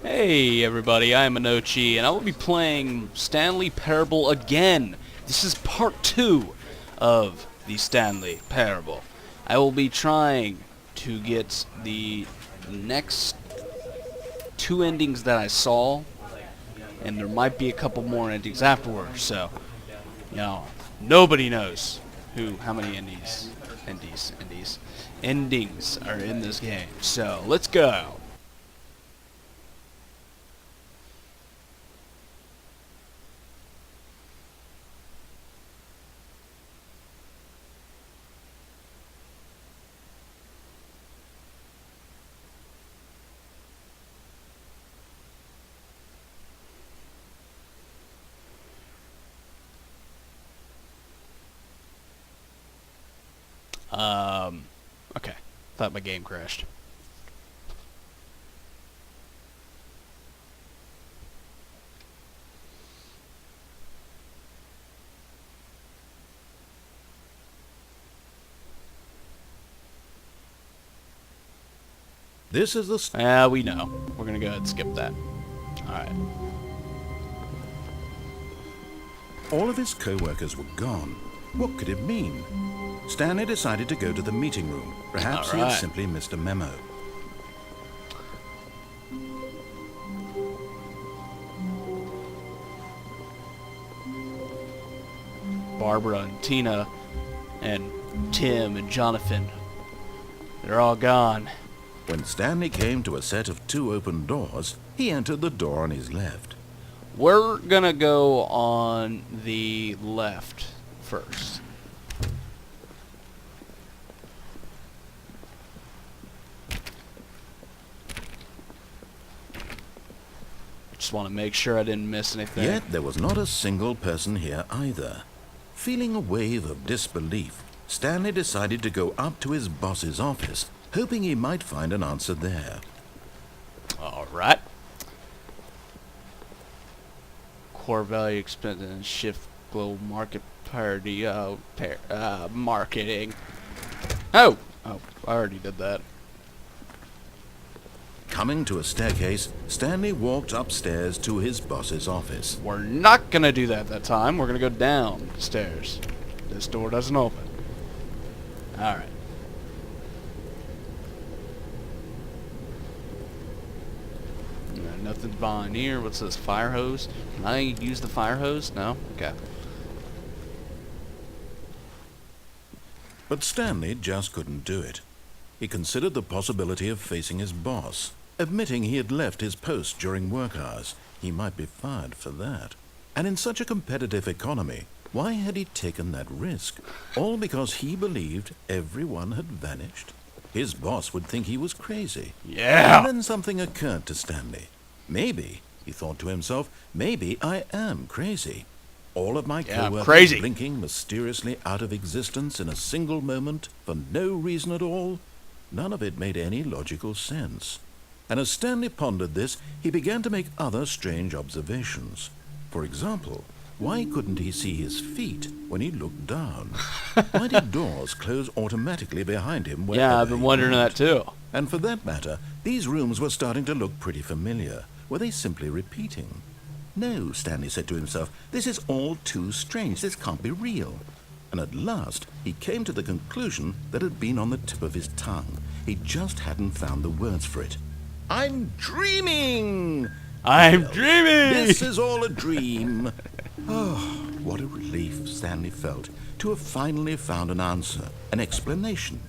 Hey everybody, I am Anochi, and I will be playing Stanley Parable again. This is part 2 of the Stanley Parable. I will be trying to get the next 2 endings that I saw, and there might be a couple more endings afterwards, so, nobody knows how many endings are in this game. So, let's go. Okay. Thought my game crashed. This is the... We know. We're gonna go ahead and skip that. Alright. All of his co-workers were gone. What could it mean? Stanley decided to go to the meeting room. Perhaps he had simply missed a memo. Barbara and Tina and Tim and Jonathan, they're all gone. When Stanley came to a set of 2 open doors, he entered the door on his left. We're gonna go on the left first. Just want to make sure I didn't miss anything. Yet there was not a single person here either. Feeling a wave of disbelief, Stanley decided to go up to his boss's office, hoping he might find an answer there. Alright. Core value expense and shift global market parity marketing. Oh, I already did that. Coming to a staircase, Stanley walked upstairs to his boss's office. We're not gonna do that time. We're gonna go downstairs. This door doesn't open. Alright. Nothing behind here. What's this? Fire hose? Can I use the fire hose? No? Okay. But Stanley just couldn't do it. He considered the possibility of facing his boss, admitting he had left his post during work hours. He might be fired for that. And in such a competitive economy, why had he taken that risk? All because he believed everyone had vanished? His boss would think he was crazy. Yeah! And then something occurred to Stanley. Maybe, he thought to himself, maybe I am crazy. All of my co-workers blinking mysteriously out of existence in a single moment for no reason at all. None of it made any logical sense. And as Stanley pondered this, he began to make other strange observations. For example, why couldn't he see his feet when he looked down? Why did doors close automatically behind him? Yeah, I've been wondering that too. And for that matter, these rooms were starting to look pretty familiar. Were they simply repeating? No, Stanley said to himself, this is all too strange. This can't be real. And at last, he came to the conclusion that had been on the tip of his tongue. He just hadn't found the words for it. I'm dreaming! I'm dreaming! This is all a dream. Oh, what a relief Stanley felt to have finally found an answer, an explanation.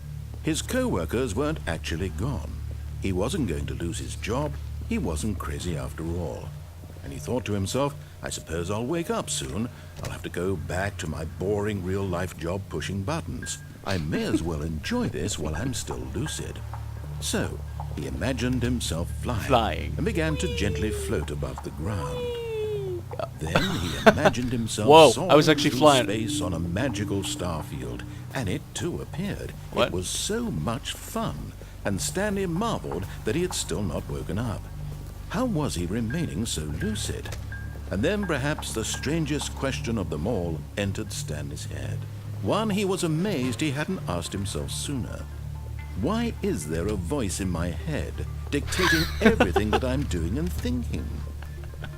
His co-workers weren't actually gone. He wasn't going to lose his job. He wasn't crazy after all. And he thought to himself, I suppose I'll wake up soon. I'll have to go back to my boring real-life job pushing buttons. I may as well enjoy this while I'm still lucid. So, he imagined himself flying. And began to gently float above the ground. Then he imagined himself I was actually flying space on a magical star field, and it too appeared. What? It was so much fun, and Stanley marveled that he had still not woken up. How was he remaining so lucid? And then perhaps the strangest question of them all entered Stanley's head. One he was amazed he hadn't asked himself sooner. Why is there a voice in my head dictating everything that I'm doing and thinking.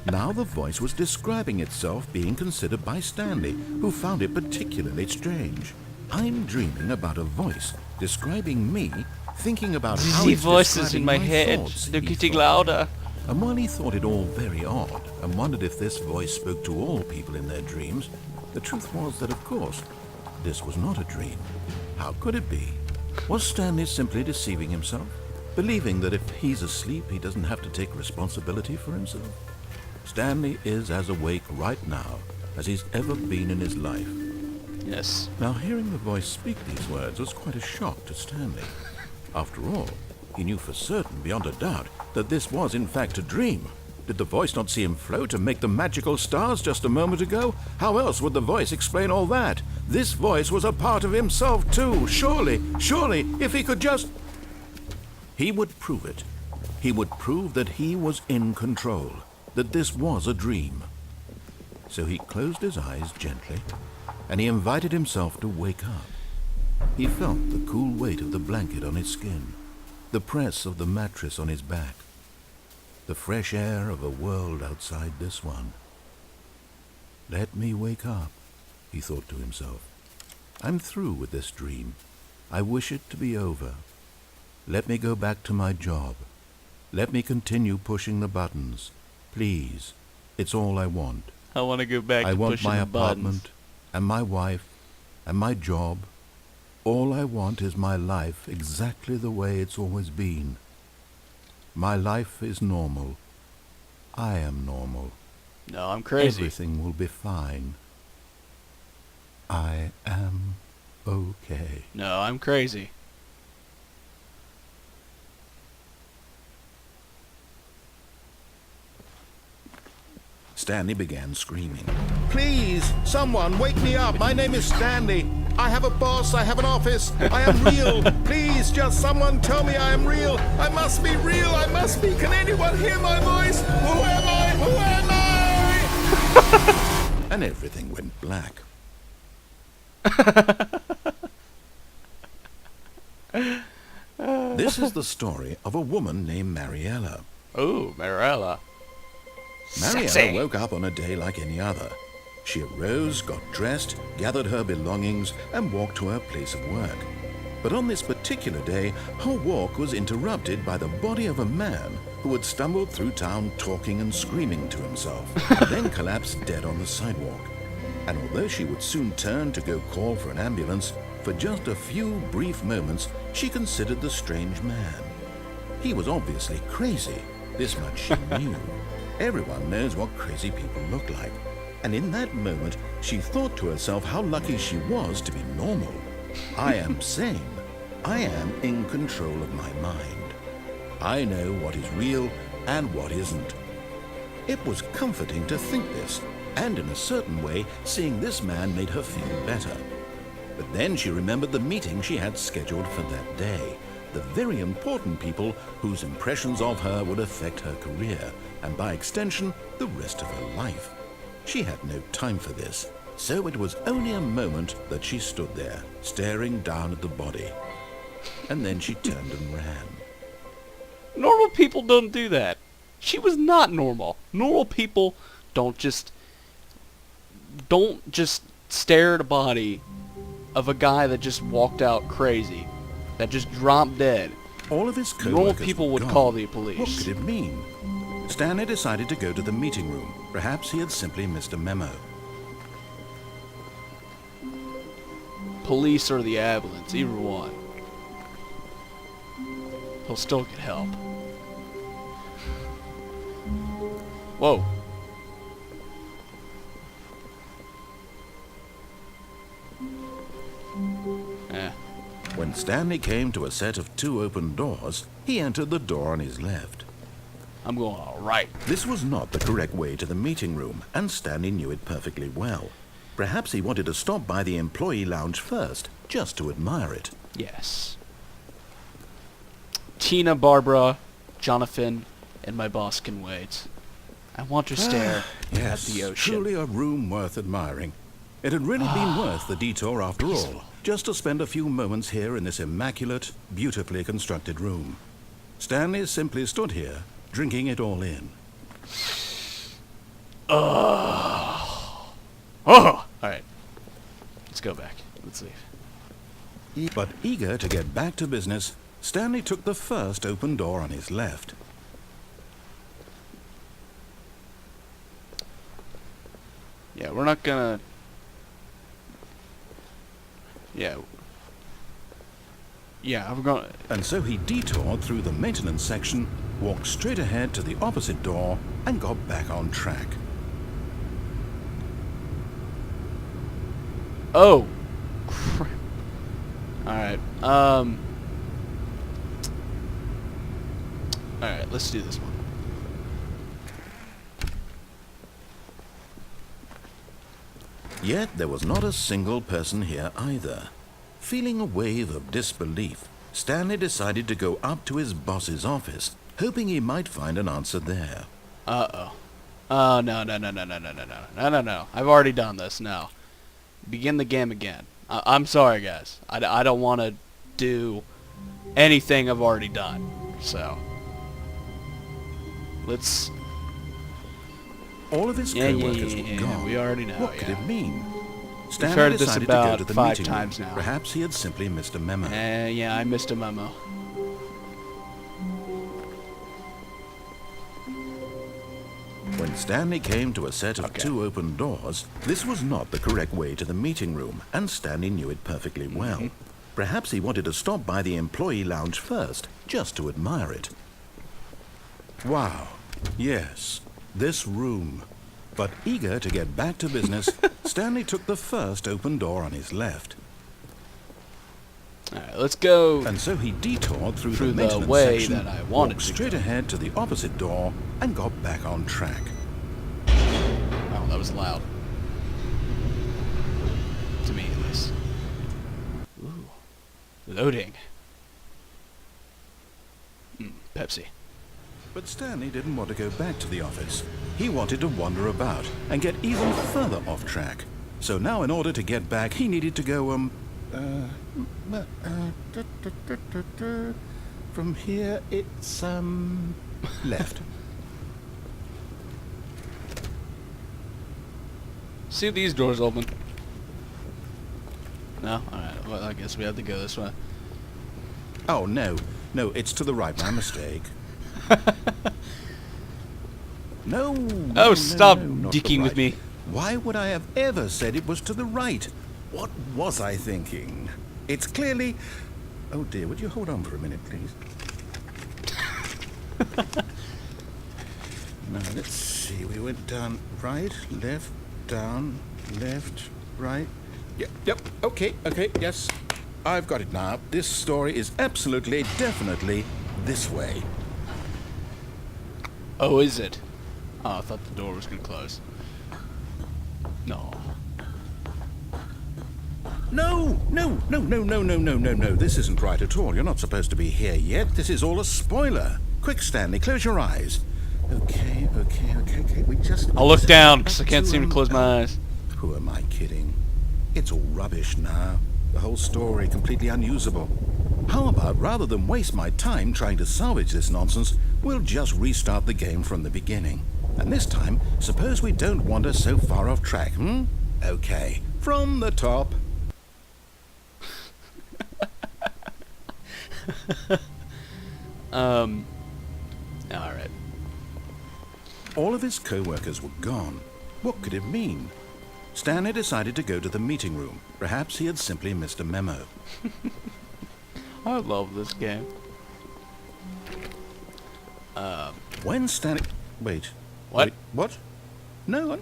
Now the voice was describing itself being considered by Stanley, who found it particularly strange. I'm dreaming about a voice describing me, thinking about how The it's voices in describing my my head, thoughts, they're he getting thought. louder. And while he thought it all very odd and wondered if this voice spoke to all people in their dreams, the truth was that, of course, this was not a dream. How could it be? Was Stanley simply deceiving himself, believing that if he's asleep, he doesn't have to take responsibility for himself? Stanley is as awake right now as he's ever been in his life. Yes. Now, hearing the voice speak these words was quite a shock to Stanley. After all, he knew for certain, beyond a doubt, that this was in fact a dream. Did the voice not see him float and make the magical stars just a moment ago? How else would the voice explain all that? This voice was a part of himself too. Surely, if he could just... He would prove it. He would prove that he was in control, that this was a dream. So he closed his eyes gently, and he invited himself to wake up. He felt the cool weight of the blanket on his skin, the press of the mattress on his back, the fresh air of a world outside this one. Let me wake up, he thought to himself. I'm through with this dream. I wish it to be over. Let me go back to my job. Let me continue pushing the buttons. Please, it's all I want. I want to go back I to want pushing my the apartment buttons. and my wife and my job. All I want is my life exactly the way it's always been. My life is normal. I am normal. No, I'm crazy. Everything will be fine. I am okay. No, I'm crazy. Stanley began screaming. Please, someone, wake me up. My name is Stanley. I have a boss. I have an office. I am real. Please, just someone tell me I am real. I must be real. I must be. Can anyone hear my voice? Who am I? Who am I? And everything went black. This is the story of a woman named Mariella. Oh, Marilla. Mariella Sexy. woke up on a day like any other. She arose, got dressed, gathered her belongings, and walked to her place of work. But on this particular day, her walk was interrupted by the body of a man who had stumbled through town talking and screaming to himself, then collapsed dead on the sidewalk. And although she would soon turn to go call for an ambulance, for just a few brief moments, she considered the strange man. He was obviously crazy. This much she knew. Everyone knows what crazy people look like. And in that moment, she thought to herself how lucky she was to be normal. I am sane. I am in control of my mind. I know what is real and what isn't. It was comforting to think this, and in a certain way, seeing this man made her feel better. But then she remembered the meeting she had scheduled for that day. The very important people whose impressions of her would affect her career, and by extension, the rest of her life. She had no time for this, so it was only a moment that she stood there, staring down at the body. And then she turned and ran. Normal people don't do that. She was not normal. Normal people don't just stare at a body of a guy that just walked out crazy, that just dropped dead. All of his co-workers Normal people were would gone. call the What police. could it mean? Stanley decided to go to the meeting room. Perhaps he had simply missed a memo. Police or the ambulance, either one. He'll still get help. Whoa. Eh. When Stanley came to a set of 2 open doors, he entered the door on his left. I'm going all right. This was not the correct way to the meeting room, and Stanley knew it perfectly well. Perhaps he wanted to stop by the employee lounge first, just to admire it. Yes. Tina, Barbara, Jonathan, and my boss can wait. I want to stare at the ocean. Truly a room worth admiring. It had really been worth the detour after all, just to spend a few moments here in this immaculate, beautifully constructed room. Stanley simply stood here, drinking it all in. Oh. Alright. Let's go back. Let's leave. But eager to get back to business, Stanley took the first open door on his left. Yeah, we're not gonna... Yeah, we're gonna... And so he detoured through the maintenance section, walked straight ahead to the opposite door, and got back on track. Oh! Crap. Alright, Alright, let's do this one. Yet there was not a single person here either. Feeling a wave of disbelief, Stanley decided to go up to his boss's office, hoping he might find an answer there. Uh-oh. Oh, no. I've already done this, no. Begin the game again. I'm sorry, guys. I don't want to do anything I've already done. So, let's... All of his co-workers were gone. We already know, What could it mean? We've Stanley heard this decided to go about to the 5 meeting times room. now. Perhaps he had simply missed a memo. Yeah, I missed a memo. When Stanley came to a set of 2 open doors, this was not the correct way to the meeting room, and Stanley knew it perfectly well. Perhaps he wanted to stop by the employee lounge first, just to admire it. Wow, yes, this room. But eager to get back to business, Stanley took the first open door on his left. Alright, let's go. And so he detoured through the the maintenance way section, that I wanted walked to straight go. ahead to the opposite door, and got back on track. Oh, that was loud. To me, at least. Ooh. Loading. Pepsi. But Stanley didn't want to go back to the office. He wanted to wander about and get even further off track. So now in order to get back, he needed to go, from here it's, left. See if these doors open. No? Alright, well, I guess we have to go this way. Oh, no, it's to the right, my mistake. No. Oh, stop not the dicking with right. me. Why would I have ever said it was to the right? What was I thinking? It's clearly... Oh dear, would you hold on for a minute, please? Now, let's see. We went down right, left, down, left, right. Yep, okay, yes. I've got it now. This story is absolutely, definitely this way. Oh, is it? Oh, I thought the door was gonna close. No. No. This isn't right at all. You're not supposed to be here yet. This is all a spoiler. Quick, Stanley, close your eyes. Okay. We just... I'll look down, because I can't seem to close my eyes. Who am I kidding? It's all rubbish now. The whole story completely unusable. How about, rather than waste my time trying to salvage this nonsense, we'll just restart the game from the beginning. And this time, suppose we don't wander so far off track, Okay, from the top. Alright. All of his co-workers were gone. What could it mean? Stanley decided to go to the meeting room. Perhaps he had simply missed a memo. I love this game. When Stanley... Wait. What? Wait, what? No,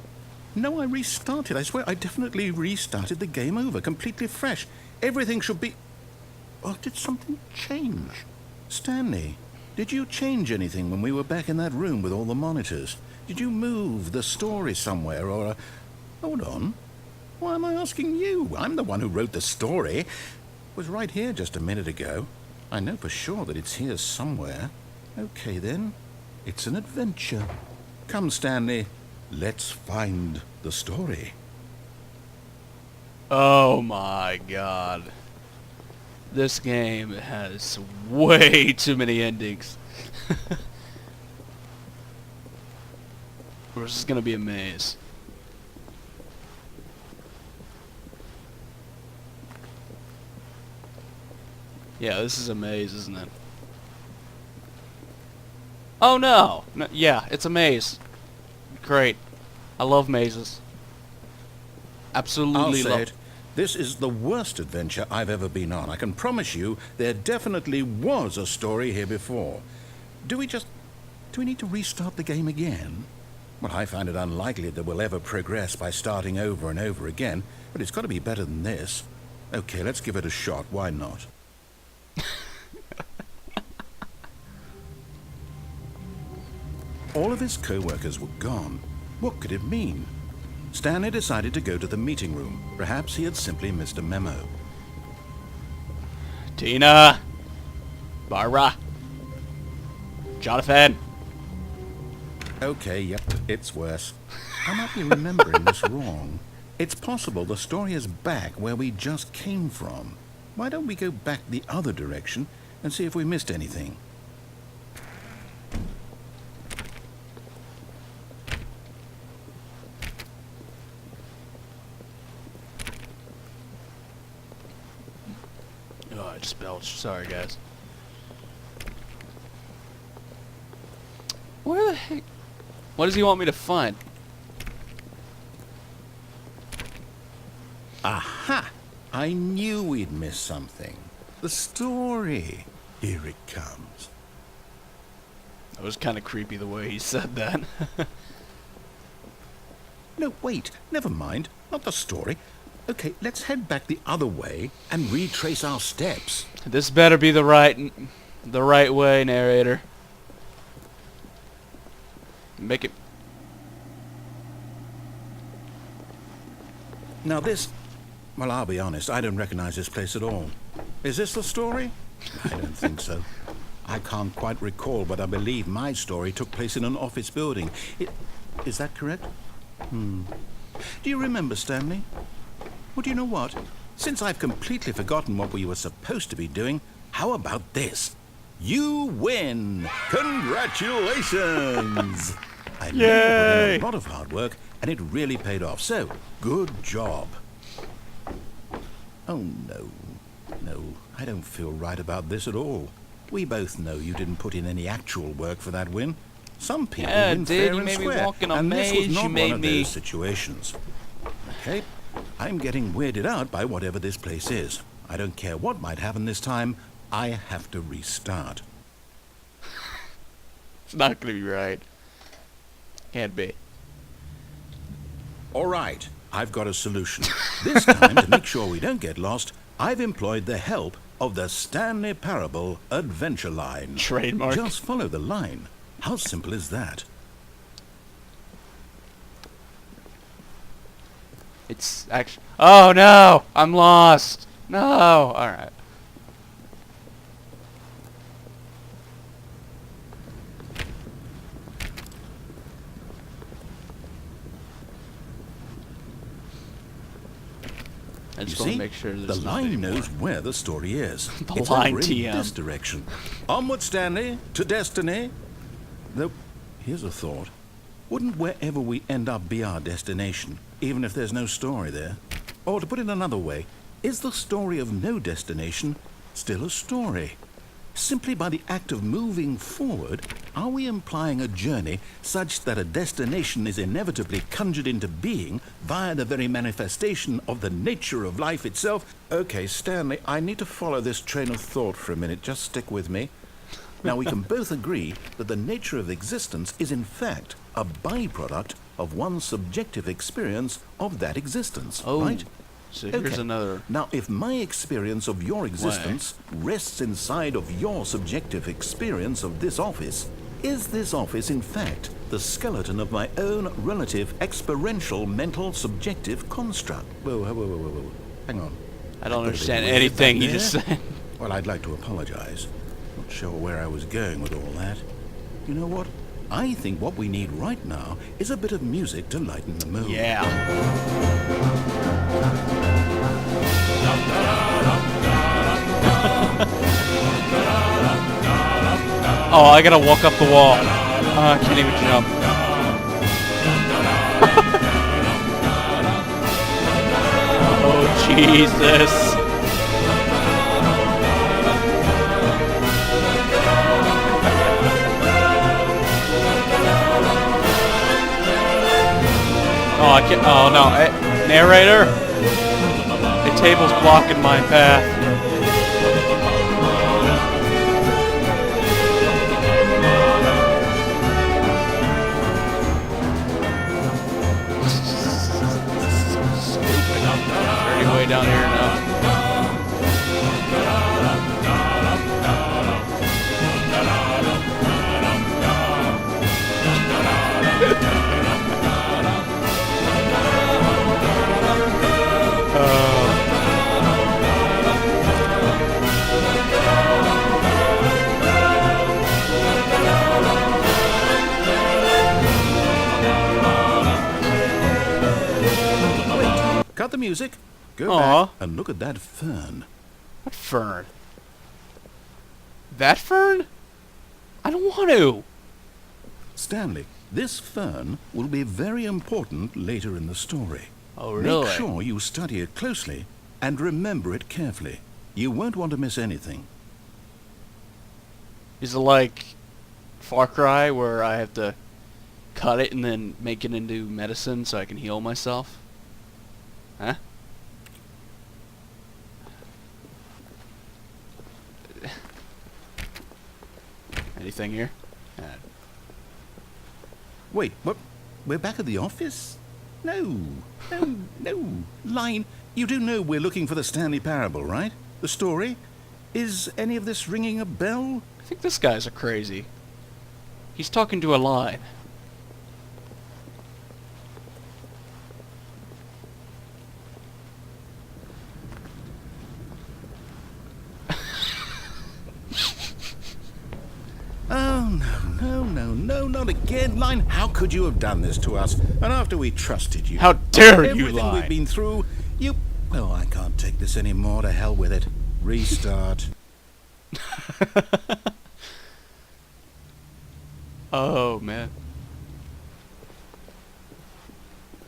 I restarted. I swear I definitely restarted the game over, completely fresh. Everything should be... Oh, did something change? Stanley, did you change anything when we were back in that room with all the monitors? Did you move the story somewhere, or... Hold on. Why am I asking you? I'm the one who wrote the story. It was right here just a minute ago. I know for sure that it's here somewhere. Okay, then. It's an adventure. Come, Stanley. Let's find the story. Oh my god. This game has way too many endings. Or is this gonna be a maze? Yeah, this is a maze, isn't it? Oh no! Yeah, it's a maze. Great. I love mazes. Absolutely I'll love say it. This is the worst adventure I've ever been on. I can promise you there definitely was a story here before. Do we need to restart the game again? Well, I find it unlikely that we'll ever progress by starting over and over again, but it's got to be better than this. Okay, let's give it a shot. Why not? All of his co-workers were gone. What could it mean? Stanley decided to go to the meeting room. Perhaps he had simply missed a memo. Tina! Barbara! Jonathan! Okay, yep, it's worse. I might be remembering this wrong. It's possible the story is back where we just came from. Why don't we go back the other direction and see if we missed anything? Oh, I just belched. Sorry, guys. Where the heck? What does he want me to find? Aha! I knew we'd miss something. The story. Here it comes. That was kind of creepy the way he said that. No, wait. Never mind. Not the story. Okay, let's head back the other way and retrace our steps. This better be the right way, narrator. Make it. Now this... Well, I'll be honest, I don't recognize this place at all. Is this the story? I don't think so. I can't quite recall, but I believe my story took place in an office building. Is that correct? Do you remember, Stanley? Well, do you know what? Since I've completely forgotten what we were supposed to be doing, how about this? You win! Congratulations! I know you put in a lot of hard work, and it really paid off, so good job. Oh, no. No, I don't feel right about this at all. We both know you didn't put in any actual work for that win. Some people win fair and square, and this was not one of those situations. Okay, I'm getting weirded out by whatever this place is. I don't care what might happen this time. I have to restart. It's not gonna be right. Can't be. All right, I've got a solution. This time, to make sure we don't get lost, I've employed the help of the Stanley Parable Adventure Line. Trademark. Just follow the line. How simple is that? It's actually. Oh no! I'm lost! No! Alright. I just want to make sure there's the not line anymore. knows where the story is. The It's line over in TM. this direction. Onward, Stanley, to destiny. Though, here's a thought. Wouldn't wherever we end up be our destination, even if there's no story there? Or to put it another way, is the story of no destination still a story? Simply by the act of moving forward, are we implying a journey such that a destination is inevitably conjured into being via the very manifestation of the nature of life itself? Okay, Stanley, I need to follow this train of thought for a minute. Just stick with me. Now, we can both agree that the nature of existence is in fact a byproduct of one's subjective experience of that existence, right? So here's another. Now, if my experience of your existence rests inside of your subjective experience of this office, is this office in fact the skeleton of my own relative experiential mental subjective construct? Whoa. Hang on. I don't Got a bit understand weird anything back he just there. said. Well, I'd like to apologize. Not sure where I was going with all that. You know what? I think what we need right now is a bit of music to lighten the mood. Yeah. Oh, I gotta walk up the wall. I can't even jump. Oh, Jesus. Oh, I can't. Oh, no. Narrator? The table's blocking my path. Way down here now. Cut the music. Go Aw. back and look at that fern. What fern? That fern? I don't want to. Stanley, this fern will be very important later in the story. Oh, really? Make sure you study it closely and remember it carefully. You won't want to miss anything. Is it like Far Cry where I have to cut it and then make it into medicine so I can heal myself? Huh? Anything here? Wait, what? We're back at the office? No. Line, you do know we're looking for the Stanley Parable, right? The story? Is any of this ringing a bell? I think this guy's a crazy. He's talking to a line. Oh, no, not again, Line. How could you have done this to us? And after we trusted you. How dare you, Everything Line? we've been through, you... Well, I can't take this anymore. To hell with it. Restart. Oh, man.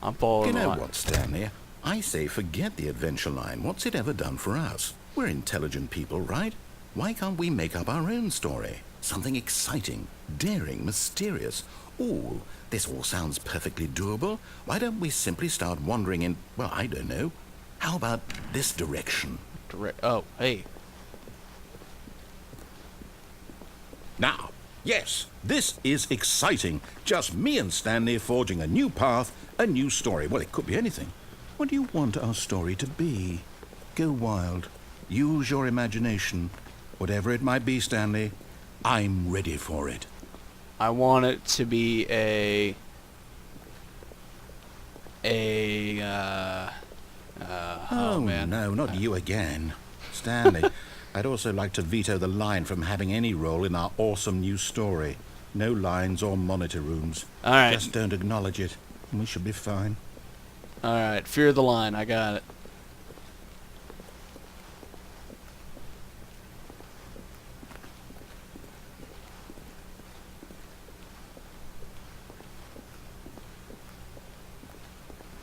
I'm following You the know line. what, Stanley? I say forget the adventure line. What's it ever done for us? We're intelligent people, right? Why can't we make up our own story? Something exciting, daring, mysterious. Ooh, this all sounds perfectly doable. Why don't we simply start wandering in, well, I don't know. How about this direction? Oh, hey. Now, yes, this is exciting. Just me and Stanley forging a new path, a new story. Well, it could be anything. What do you want our story to be? Go wild. Use your imagination. Whatever it might be, Stanley, I'm ready for it. I want it to be oh man. No, not you again. Stanley, I'd also like to veto the line from having any role in our awesome new story. No lines or monitor rooms. All right. Just don't acknowledge it, and we should be fine. Alright, fear the line. I got it.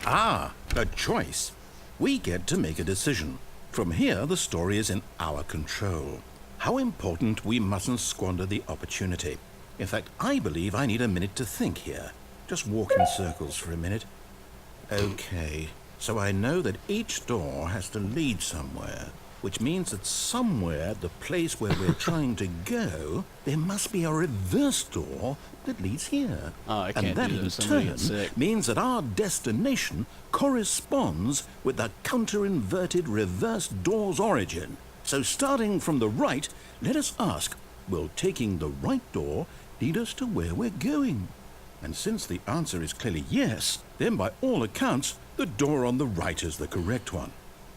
Ah, a choice. We get to make a decision. From here, the story is in our control. How important we mustn't squander the opportunity. In fact, I believe I need a minute to think here. Just walk in circles for a minute. Okay, so I know that each door has to lead somewhere, which means that somewhere at the place where we're trying to go, there must be a reverse door that leads here. Oh, I can't and that do in this. I'm gonna get turn sick. means that our destination corresponds with the counter-inverted reverse door's origin. So starting from the right, let us ask, will taking the right door lead us to where we're going? And since the answer is clearly yes, then by all accounts, the door on the right is the correct one.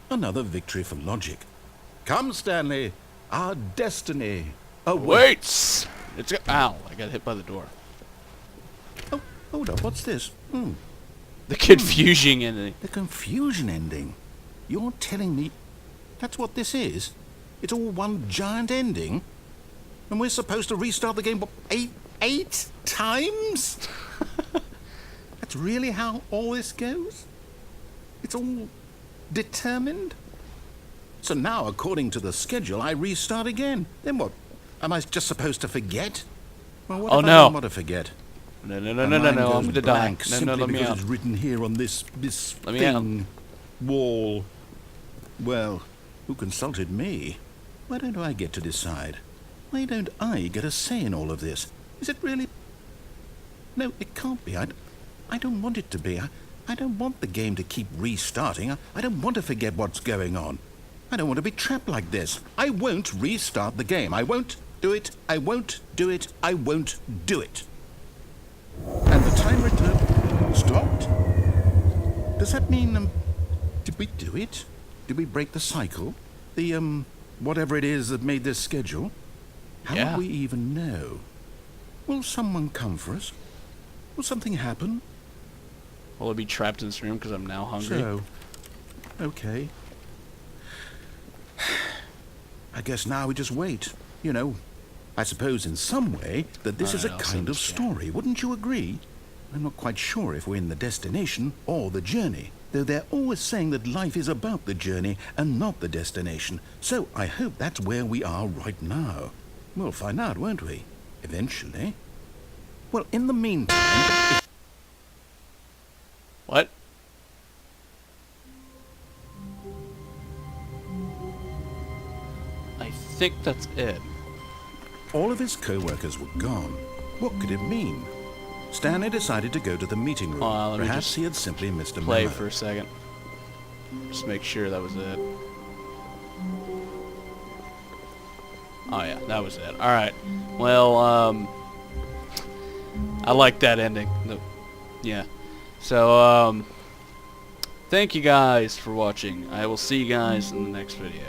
Another victory for logic. Come, Stanley, our destiny awaits. It's ow! I got hit by the door. Oh, hold up, what's this? The confusion in it. The confusion ending. You're telling me that's what this is? It's all one giant ending. And we're supposed to restart the game, what, eight times? That's really how all this goes? It's all determined? So now, according to the schedule, I restart again. Then what? Am I just supposed to forget? Well, what if I don't want to forget? No, My mind I'm goes gonna die. blank No, simply let me because out. it's written here on this Let me out. thing, wall. Well, who consulted me? Why don't I get to decide? Why don't I get a say in all of this? Is it really? No, it can't be. I don't want it to be. I don't want the game to keep restarting. I don't want to forget what's going on. I don't want to be trapped like this. I won't restart the game. I won't do it. I won't do it. I won't do it. And the timer stopped. Does that mean, did we do it? Did we break the cycle? The, whatever it is that made this schedule? How Yeah. will we even know? Will someone come for us? Will something happen? Will I be trapped in this room because I'm now hungry? So, okay. I guess now we just wait. You know, I suppose in some way that this is a kind of story. Wouldn't you agree? I'm not quite sure if we're in the destination or the journey, though they're always saying that life is about the journey and not the destination. So I hope that's where we are right now. We'll find out, won't we? Eventually. Well, in the meantime... What? I think that's it. All of his co-workers were gone. What could it mean? Stanley decided to go to the meeting room. Let me Perhaps just he had simply missed a Play memo. for a second. Just make sure that was it. Oh yeah, that was it. Alright. Well, I like that ending. No, yeah. So, thank you guys for watching. I will see you guys in the next video.